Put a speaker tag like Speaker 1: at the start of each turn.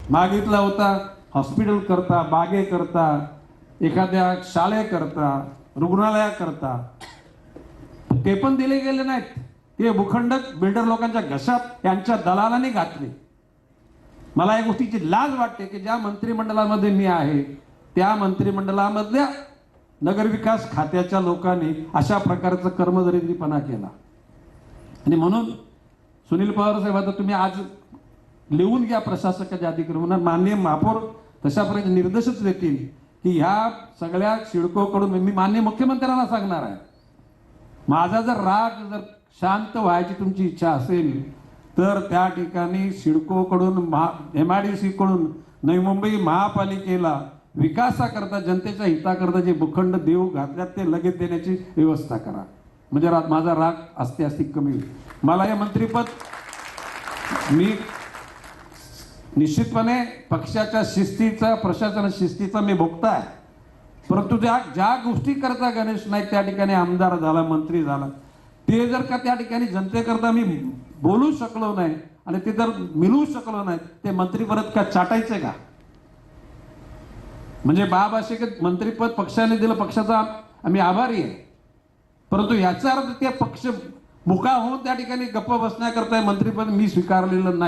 Speaker 1: मागितला होता हॉस्पिटल करता, बागे करता, एखाद्या शाळे करता, रुग्णालया करता, ते पण दिले गेले नाहीत. ते भूखंड बिल्डर लोकांच्या घशात यांच्या दलालाने घातले. मला या गोष्टीची लाज वाटते की ज्या मंत्रिमंडळामध्ये मी आहे त्या मंत्रिमंडळामधल्या नगरविकास खात्याच्या लोकांनी अशा प्रकारचा कर्मदरिद्रीपणा केला. आणि म्हणून सुनील पवार साहेब, आता तुम्ही आज लिहून घ्या प्रशासकाच्या अधिकृत, माननीय महापौर तशापर्यंत निर्देशच देतील की ह्या सगळ्या सिडकोकडून मी माननीय मुख्यमंत्र्यांना सांगणार आहे, माझा जर राग जर शांत व्हायची तुमची इच्छा असेल तर त्या ठिकाणी सिडकोकडून MIDC कडून नवी मुंबई महापालिकेला विकासाकरता जनतेच्या हिताकरता जे भूखंड देऊ घातल्यात ते लगेच देण्याची व्यवस्था करा. म्हणजे माझा राग असते असते कमी होईल. मला हे मंत्रिपद मी निश्चितपणे पक्षाच्या शिस्तीचा, प्रशासनाच्या शिस्तीचा मी भोगता आहे. परंतु ज्या गोष्टी करता गणेश नाईक त्या ठिकाणी आमदार झाला, मंत्री झाला, ते जर का त्या ठिकाणी जनतेकरता मी बोलू शकलो नाही आणि ते जर मिळवू शकलो नाही, ते मंत्री परत का चाटायचे का? म्हणजे बाबाशे मंत्रीपद पक्षाने दिलं, पक्षाचा आम्ही आभारी आहे. परंतु याचा अर्थ ते पक्ष मुका होऊन त्या ठिकाणी गप्प बसण्याकरता मंत्रीपद मी स्वीकारलेलं नाही.